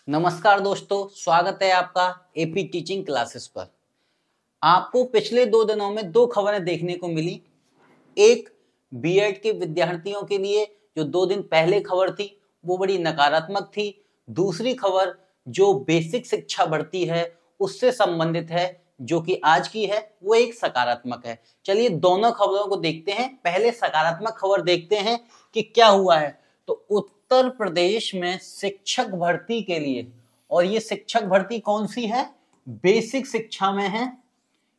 नमस्कार दोस्तों, स्वागत है आपका एपी टीचिंग क्लासेस पर। आपको पिछले 2 दिनों में 2 खबरें देखने को मिली। एक बीएड के विद्यार्थियों के लिए जो 2 दिन पहले खबर थी वो बड़ी नकारात्मक थी। दूसरी खबर जो बेसिक शिक्षा भर्ती है उससे संबंधित है, जो कि आज की है, वो एक सकारात्मक है। चलिए दोनों खबरों को देखते हैं। पहले सकारात्मक खबर देखते हैं कि क्या हुआ है। तो उत्तर प्रदेश में शिक्षक भर्ती के लिए, और ये शिक्षक भर्ती कौन सी है, बेसिक शिक्षा में है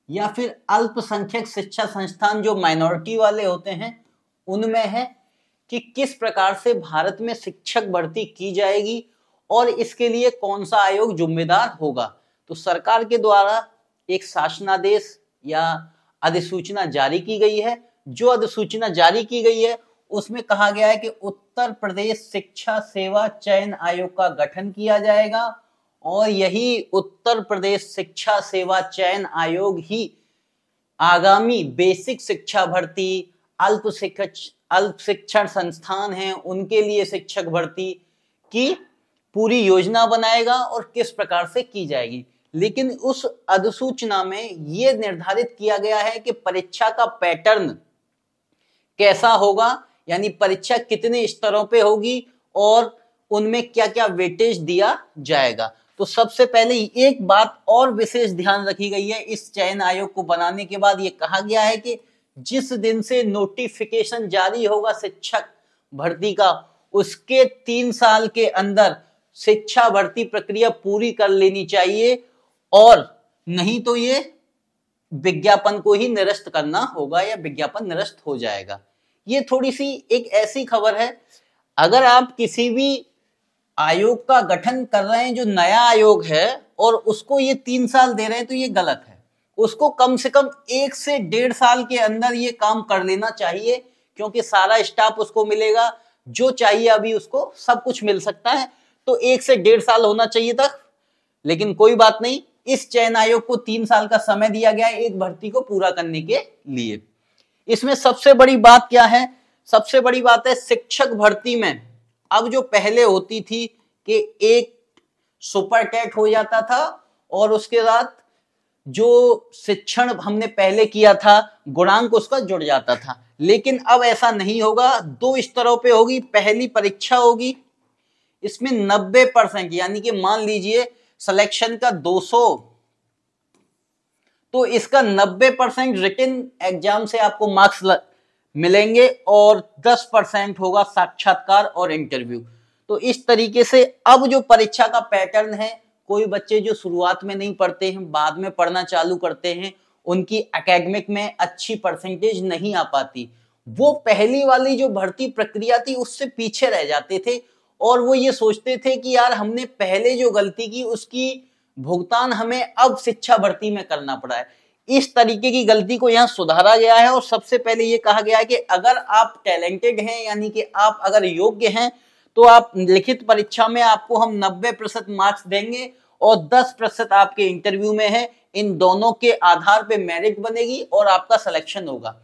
या फिर अल्पसंख्यक शिक्षा संस्थान जो माइनॉरिटी वाले होते हैं उनमें है, कि किस प्रकार से भारत में शिक्षक भर्ती की जाएगी और इसके लिए कौन सा आयोग जिम्मेदार होगा। तो सरकार के द्वारा एक शासनादेश या अधिसूचना जारी की गई है। जो अधिसूचना जारी की गई है उसमें कहा गया है कि उत्तर प्रदेश शिक्षा सेवा चयन आयोग का गठन किया जाएगा और यही उत्तर प्रदेश शिक्षा सेवा चयन आयोग ही आगामी बेसिक शिक्षा भर्ती, अल्प शिक्षण संस्थान हैं उनके लिए शिक्षक भर्ती की पूरी योजना बनाएगा और किस प्रकार से की जाएगी। लेकिन उस अधिसूचना में यह निर्धारित किया गया है कि परीक्षा का पैटर्न कैसा होगा, यानी परीक्षा कितने स्तरों पे होगी और उनमें क्या क्या वेटेज दिया जाएगा। तो सबसे पहले एक बात और विशेष ध्यान रखी गई है, इस चयन आयोग को बनाने के बाद ये कहा गया है कि जिस दिन से नोटिफिकेशन जारी होगा शिक्षक भर्ती का, उसके 3 साल के अंदर शिक्षा भर्ती प्रक्रिया पूरी कर लेनी चाहिए, और नहीं तो ये विज्ञापन को ही निरस्त करना होगा या विज्ञापन निरस्त हो जाएगा। ये थोड़ी सी एक ऐसी खबर है, अगर आप किसी भी आयोग का गठन कर रहे हैं जो नया आयोग है और उसको ये 3 साल दे रहे हैं तो ये गलत है। उसको कम से कम 1 से 1.5 साल के अंदर ये काम कर लेना चाहिए, क्योंकि सारा स्टाफ उसको मिलेगा, जो चाहिए अभी उसको सब कुछ मिल सकता है। तो 1 से 1.5 साल होना चाहिए था, लेकिन कोई बात नहीं, इस चयन आयोग को 3 साल का समय दिया गया है एक भर्ती को पूरा करने के लिए। इसमें सबसे बड़ी बात क्या है? सबसे बड़ी बात है शिक्षक भर्ती में अब जो पहले होती थी कि एक सुपर टेट हो जाता था और उसके बाद जो शिक्षण हमने पहले किया था गुणांक उसका जुड़ जाता था, लेकिन अब ऐसा नहीं होगा। 2 स्तरों पे होगी। पहली परीक्षा होगी, इसमें 90%, यानी कि मान लीजिए सिलेक्शन का 200, तो इसका 90% रिटन एग्जाम से आपको मार्क्स मिलेंगे और 10% होगा साक्षात्कार और इंटरव्यू। तो इस तरीके से अब जो परीक्षा का पैटर्न है, कोई बच्चे जो शुरुआत में नहीं पढ़ते हैं बाद में पढ़ना चालू करते हैं, उनकी एकेडमिक में अच्छी परसेंटेज नहीं आ पाती, वो पहली वाली जो भर्ती प्रक्रिया थी उससे पीछे रह जाते थे और वो ये सोचते थे कि यार हमने पहले जो गलती की उसकी भुगतान हमें अब शिक्षा भर्ती में करना पड़ा है। इस तरीके की गलती को यहाँ सुधारा गया है और सबसे पहले ये कहा गया है कि अगर आप टैलेंटेड हैं, यानी कि आप अगर योग्य हैं, तो आप लिखित परीक्षा में आपको हम 90% मार्क्स देंगे और 10% आपके इंटरव्यू में है। इन दोनों के आधार पे मेरिट बनेगी और आपका सिलेक्शन होगा।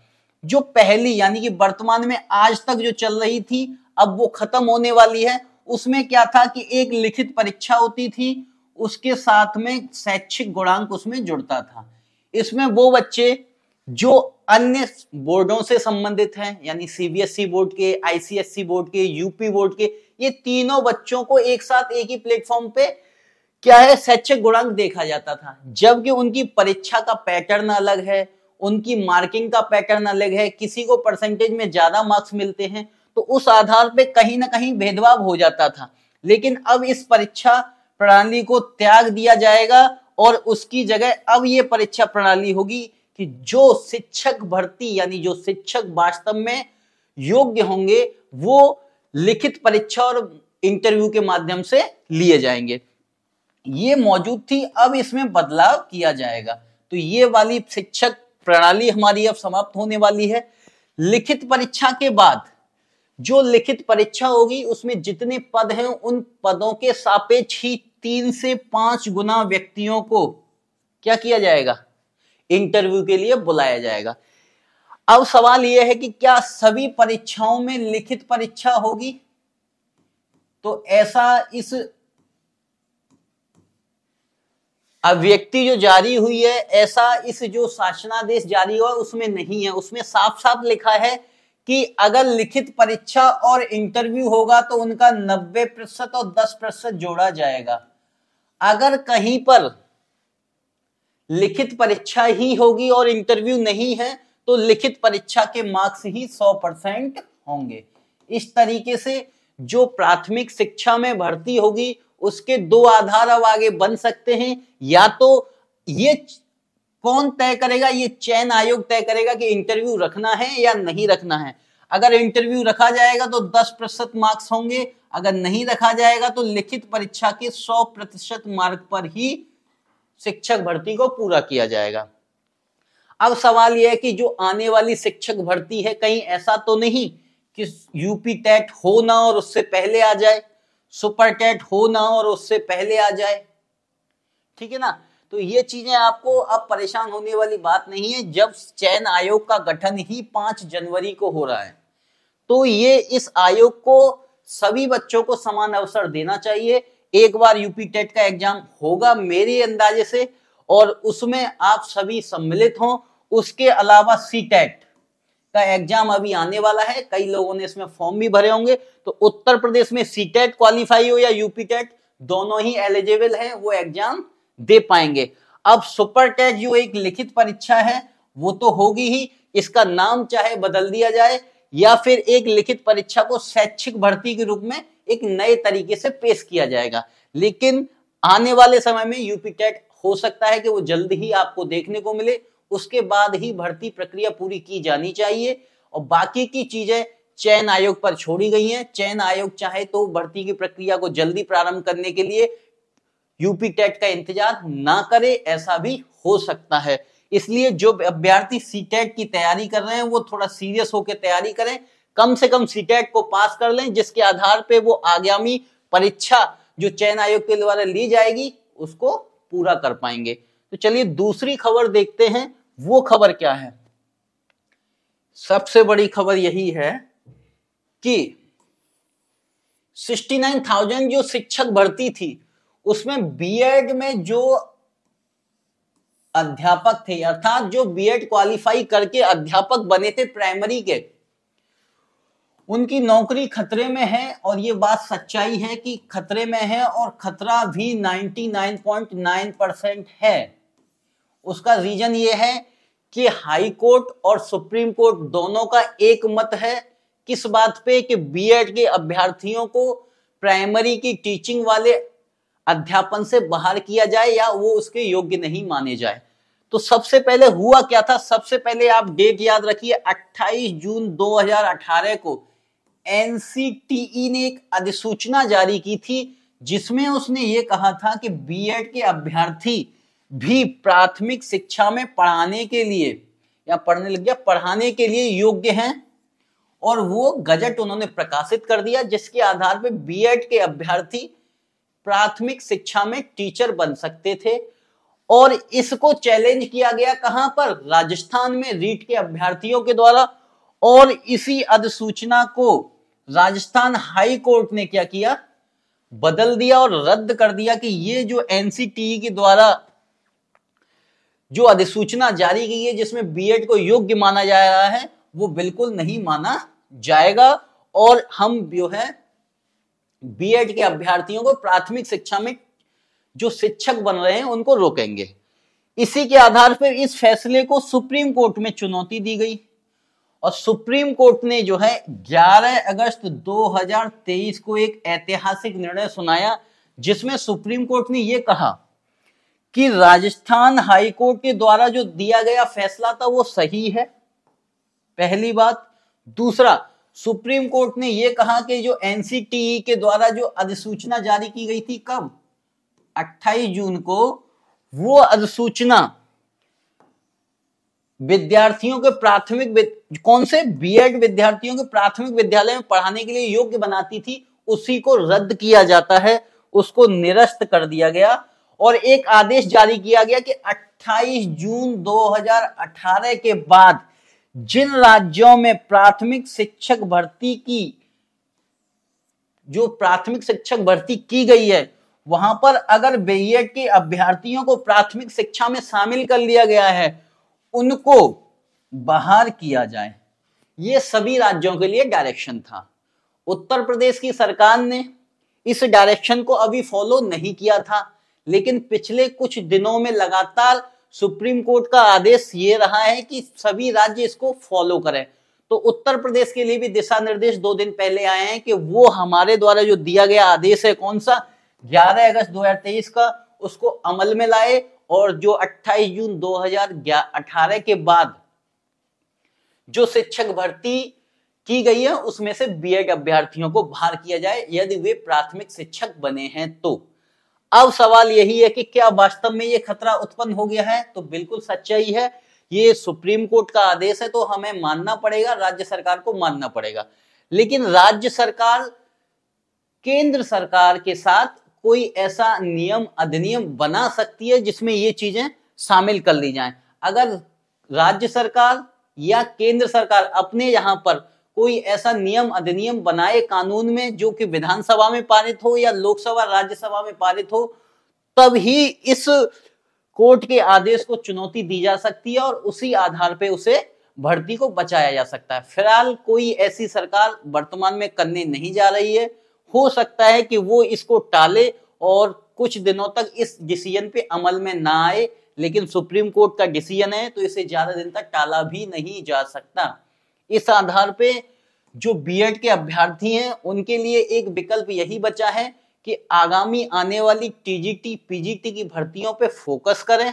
जो पहली यानी कि वर्तमान में आज तक जो चल रही थी, अब वो खत्म होने वाली है। उसमें क्या था कि एक लिखित परीक्षा होती थी, उसके साथ में शैक्षिक गुणांक उसमें जुड़ता था। इसमें वो बच्चे जो अन्य बोर्डों से संबंधित हैं, यानी सीबीएसई बोर्ड के, आईसीएसई बोर्ड के, यूपी बोर्ड के, ये तीनों बच्चों को एक साथ एक ही प्लेटफॉर्म पे क्या है शैक्षिक गुणांक देखा जाता था। जबकि उनकी परीक्षा का पैटर्न अलग है, उनकी मार्किंग का पैटर्न अलग है, किसी को परसेंटेज में ज्यादा मार्क्स मिलते हैं तो उस आधार पे कहीं ना कहीं भेदभाव हो जाता था। लेकिन अब इस परीक्षा प्रणाली को त्याग दिया जाएगा और उसकी जगह अब ये परीक्षा प्रणाली होगी कि जो शिक्षक भर्ती यानी जो शिक्षक वास्तव में योग्य होंगे वो लिखित परीक्षा और इंटरव्यू के माध्यम से लिए जाएंगे। ये मौजूद थी, अब इसमें बदलाव किया जाएगा। तो ये वाली शिक्षक प्रणाली हमारी अब समाप्त होने वाली है। लिखित परीक्षा के बाद जो लिखित परीक्षा होगी उसमें जितने पद हैं उन पदों के सापेक्ष ही 3 से 5 गुना व्यक्तियों को क्या किया जाएगा, इंटरव्यू के लिए बुलाया जाएगा। अब सवाल यह है कि क्या सभी परीक्षाओं में लिखित परीक्षा होगी? तो ऐसा इस अभिव्यक्ति जो जारी हुई है ऐसा इस जो शासनादेश जारी हुआ उसमें नहीं है। उसमें साफ साफ लिखा है कि अगर लिखित परीक्षा और इंटरव्यू होगा तो उनका 90% और 10% जोड़ा जाएगा। अगर कहीं पर लिखित परीक्षा ही होगी और इंटरव्यू नहीं है तो लिखित परीक्षा के मार्क्स ही 100% होंगे। इस तरीके से जो प्राथमिक शिक्षा में भर्ती होगी उसके दो आधार अब आगे बन सकते हैं। या तो ये कौन तय करेगा, ये चयन आयोग तय करेगा कि इंटरव्यू रखना है या नहीं रखना है। अगर इंटरव्यू रखा जाएगा तो 10% मार्क्स होंगे, अगर नहीं रखा जाएगा तो लिखित परीक्षा के 100% मार्क पर ही शिक्षक भर्ती को पूरा किया जाएगा। अब सवाल यह है कि जो आने वाली शिक्षक भर्ती है कहीं ऐसा तो नहीं कि यूपी टेट हो ना और उससे पहले आ जाए, सुपर टेट हो ना और उससे पहले आ जाए, ठीक है ना। तो ये चीजें आपको अब परेशान होने वाली बात नहीं है। जब चयन आयोग का गठन ही 5 जनवरी को हो रहा है तो ये इस आयोग को सभी बच्चों को समान अवसर देना चाहिए। एक बार यूपी टेट का एग्जाम होगा मेरे अंदाजे से और उसमें आप सभी सम्मिलित हों। उसके अलावा सी टेट का एग्जाम अभी आने वाला है, कई लोगों ने इसमें फॉर्म भी भरे होंगे। तो उत्तर प्रदेश में सी टेट क्वालिफाई हो या यूपी टेट, दोनों ही एलिजिबल हैं, वो एग्जाम दे पाएंगे। अब सुपर टेट जो एक लिखित परीक्षा है वो तो होगी ही, इसका नाम चाहे बदल दिया जाए या फिर एक लिखित परीक्षा को शैक्षिक भर्ती के रूप में एक नए तरीके से पेश किया जाएगा। लेकिन आने वाले समय में यूपी टेट हो सकता है कि वो जल्द ही आपको देखने को मिले, उसके बाद ही भर्ती प्रक्रिया पूरी की जानी चाहिए। और बाकी की चीजें चयन आयोग पर छोड़ी गई हैं। चयन आयोग चाहे तो भर्ती की प्रक्रिया को जल्दी प्रारंभ करने के लिए यूपी टेट का इंतजार ना करे, ऐसा भी हो सकता है। इसलिए जो अभ्यर्थी सी टेट की तैयारी कर रहे हैं वो थोड़ा सीरियस होकर तैयारी करें, कम से कम सी टेट को पास कर लें, जिसके आधार पे वो आगामी परीक्षा जो चयन आयोग के द्वारा ली जाएगी उसको पूरा कर पाएंगे। तो चलिए दूसरी खबर देखते हैं, वो खबर क्या है। सबसे बड़ी खबर यही है कि 69,000 जो शिक्षक भर्ती थी उसमें बीएड में जो अध्यापक थे अर्थात जो बीएड क्वालिफाई करके अध्यापक बने थे प्राइमरी के, उनकी नौकरी खतरे में है। और ये बात सच्चाई है कि खतरे में है और खतरा भी 99.9% है। उसका रीजन ये है कि हाई कोर्ट और सुप्रीम कोर्ट दोनों का एक मत है किस बात पे कि बीएड के अभ्यर्थियों को प्राइमरी की टीचिंग वाले अध्यापन से बाहर किया जाए या वो उसके योग्य नहीं माने जाए। तो सबसे पहले हुआ क्या था, सबसे पहले आप डेट याद रखिए, 28 जून 2018 को एनसीटीई ने एक अधिसूचना जारी की थी जिसमें उसने ये कहा था कि बीएड के अभ्यर्थी भी प्राथमिक शिक्षा में पढ़ाने के लिए या पढ़ाने के लिए योग्य हैं। और वो गजट उन्होंने प्रकाशित कर दिया जिसके आधार पर बीएड के अभ्यर्थी प्राथमिक शिक्षा में टीचर बन सकते थे। और इसको चैलेंज किया गया कहां पर, राजस्थान में रीट के अभ्यर्थियों के द्वारा। और इसी अधिसूचना को राजस्थान हाई कोर्ट ने क्या किया, बदल दिया और रद्द कर दिया कि ये जो एनसीटीई के द्वारा जो अधिसूचना जारी की है जिसमें बीएड को योग्य माना जा रहा है वो बिल्कुल नहीं माना जाएगा। और हम जो है बीएड के अभ्यर्थियों को प्राथमिक शिक्षा में जो शिक्षक बन रहे हैं उनको रोकेंगे। इसी के आधार पर इस फैसले को सुप्रीम कोर्ट में चुनौती दी गई और सुप्रीम कोर्ट ने जो है 11 अगस्त 2023 को एक ऐतिहासिक निर्णय सुनाया जिसमें सुप्रीम कोर्ट ने यह कहा कि राजस्थान हाई कोर्ट के द्वारा जो दिया गया फैसला था वो सही है, पहली बात। दूसरा, सुप्रीम कोर्ट ने यह कहा कि जो एनसीटीई के द्वारा जो अधिसूचना जारी की गई थी कब, 28 जून को, वो अधिसूचना विद्यार्थियों के प्राथमिक कौन से बीएड विद्यार्थियों के प्राथमिक विद्यालय में पढ़ाने के लिए योग्य बनाती थी, उसी को रद्द किया जाता है, उसको निरस्त कर दिया गया। और एक आदेश जारी किया गया कि 28 जून 2018 के बाद जिन राज्यों में प्राथमिक शिक्षक भर्ती की गई है वहां पर अगर बीएड के अभ्यर्थियों को प्राथमिक शिक्षा में शामिल कर लिया गया है, उनको बाहर किया जाए। ये सभी राज्यों के लिए डायरेक्शन था। उत्तर प्रदेश की सरकार ने इस डायरेक्शन को अभी फॉलो नहीं किया था, लेकिन पिछले कुछ दिनों में लगातार सुप्रीम कोर्ट का आदेश ये रहा है कि सभी राज्य इसको फॉलो करें। तो उत्तर प्रदेश के लिए भी दिशा निर्देश 2 दिन पहले आए हैं कि वो हमारे द्वारा जो दिया गया आदेश है, कौन सा, 11 अगस्त 2023 का, उसको अमल में लाए और जो 28 जून 2018 के बाद जो शिक्षक भर्ती की गई है उसमें से बीएड अभ्यर्थियों को बाहर किया जाए यदि वे प्राथमिक शिक्षक बने हैं तो। अब सवाल यही है कि क्या वास्तव में ये खतरा उत्पन्न हो गया है? तो बिल्कुल सच्चाई है, ये सुप्रीम कोर्ट का आदेश है तो हमें मानना पड़ेगा, राज्य सरकार को मानना पड़ेगा। लेकिन राज्य सरकार केंद्र सरकार के साथ कोई ऐसा नियम अधिनियम बना सकती है जिसमें ये चीजें शामिल कर ली जाएं। अगर राज्य सरकार या केंद्र सरकार अपने यहां पर कोई ऐसा नियम अधिनियम बनाए कानून में जो कि विधानसभा में पारित हो या लोकसभा राज्यसभा में पारित हो, तब ही इस कोर्ट के आदेश को चुनौती दी जा सकती है और उसी आधार पे उसे भर्ती को बचाया जा सकता है। फिलहाल कोई ऐसी सरकार वर्तमान में करने नहीं जा रही है। हो सकता है कि वो इसको टाले और कुछ दिनों तक इस डिसीजन पे अमल में ना आए, लेकिन सुप्रीम कोर्ट का डिसीजन है तो इसे ज्यादा दिन तक टाला भी नहीं जा सकता। इस आधार पे जो बीएड के अभ्यर्थी हैं उनके लिए एक विकल्प यही बचा है कि आगामी आने वाली टीजीटी पीजीटी की भर्तियों पे फोकस करें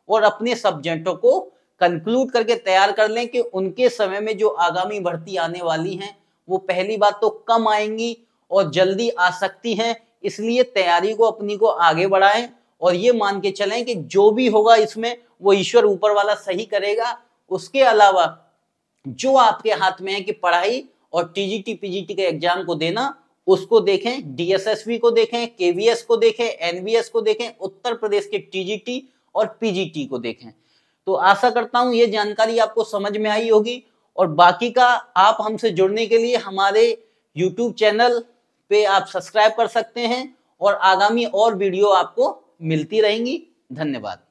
और अपने सब्जेक्टों को कंक्लूड करके तैयार कर लें कि उनके समय में जो आगामी भर्ती आने वाली हैं वो पहली बात तो कम आएंगी और जल्दी आ सकती हैं। इसलिए तैयारी को अपनी को आगे बढ़ाएं और ये मान के चलें कि जो भी होगा इसमें वो ईश्वर ऊपर वाला सही करेगा। उसके अलावा जो आपके हाथ में है कि पढ़ाई और टीजीटी पीजीटी के एग्जाम को देना, उसको देखें, डीएसएसबी को देखें, केवीएस को देखें, एनवीएस को देखें, उत्तर प्रदेश के टीजीटी और पीजीटी को देखें। तो आशा करता हूं ये जानकारी आपको समझ में आई होगी और बाकी का आप हमसे जुड़ने के लिए हमारे यूट्यूब चैनल पे आप सब्सक्राइब कर सकते हैं और आगामी और वीडियो आपको मिलती रहेंगी। धन्यवाद।